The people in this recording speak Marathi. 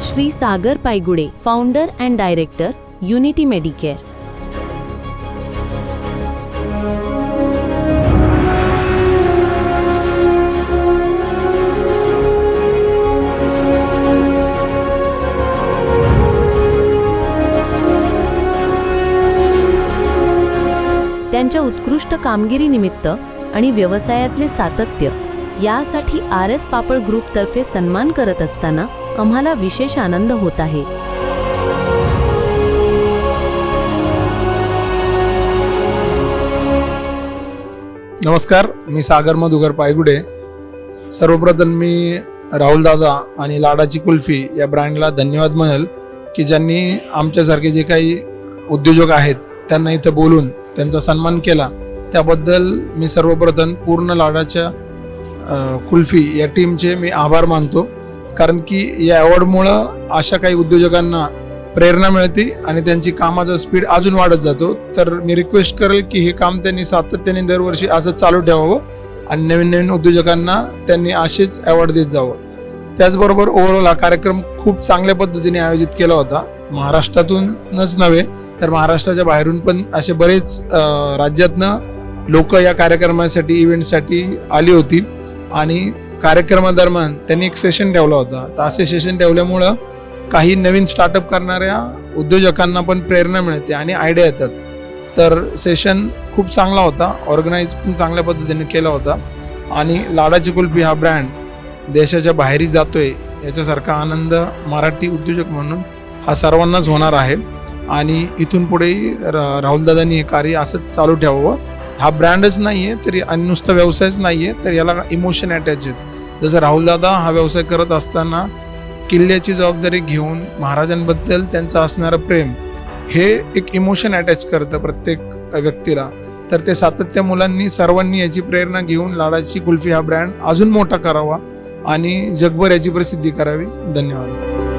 Shri Sagar Paygude, founder and director, unity Medicare. त्यांच्या उत्कृष्ट कामगिरीनिमित्त आणि व्यवसायातले सातत्य यासाठी RS पापड ग्रुपतर्फे सन्मान करत असताना आम्हाला विशेष आनंद होत आहे. नमस्कार, मी सागर मधुकर पायगुडे. सर्वप्रथम मी राहुल दादा आणि लाडाची कुल्फी या ब्रँडला धन्यवाद म्हणेल की ज्यांनी आमच्यासारखे जे काही उद्योजक आहेत त्यांना इथं बोलून त्यांचा सन्मान केला. त्याबद्दल मी सर्वप्रथम पूर्ण लाडाच्या कुल्फी या टीमचे मी आभार मानतो. कारण की या अवॉर्डमुळं अशा काही उद्योजकांना प्रेरणा मिळते आणि त्यांची कामाचा स्पीड अजून वाढत जातो. तर मी रिक्वेस्ट करेल की हे काम त्यांनी सातत्याने दरवर्षी असंच चालू ठेवावं आणि नवीन नवीन उद्योजकांना त्यांनी असेच अवॉर्ड देत जावं. त्याचबरोबर ओव्हरऑल हा कार्यक्रम खूप चांगल्या पद्धतीने आयोजित केला होता. महाराष्ट्रातूनच नव्हे तर महाराष्ट्राच्या बाहेरून पण असे बरेच राज्यातनं लोक या कार्यक्रमासाठी इव्हेंटसाठी आली होती आणि कार्यक्रमादरम्यान त्यांनी एक सेशन ठेवला होता. तर असे सेशन ठेवल्यामुळं काही नवीन स्टार्टअप करणाऱ्या उद्योजकांना पण प्रेरणा मिळते आणि आयडिया येतात. तर सेशन खूप चांगला होता, ऑर्गनाईज पण चांगल्या पद्धतीने केला होता आणि लाडाची कुल्फी हा ब्रँड देशाच्या बाहेरही जातोय याच्यासारखा आनंद मराठी उद्योजक म्हणून हा सर्वांनाच होणार आहे. आणि इथून पुढेही राहुलदादांनी हे कार्य असंच चालू ठेवावं. हा ब्रँडच नाही आहे तरी आणि नुसता व्यवसायच नाही आहे तर याला इमोशन अटॅच आहेत. जसं राहुलदादा हा व्यवसाय करत असताना किल्ल्याची जबाबदारी घेऊन महाराजांबद्दल त्यांचं असणारं प्रेम हे एक इमोशन अटॅच करतं प्रत्येक व्यक्तीला. तर ते सातत्य मुलांनी सर्वांनी याची प्रेरणा घेऊन लाडाची कुल्फी हा ब्रँड अजून मोठा करावा आणि जगभर याची प्रसिद्धी करावी. धन्यवाद.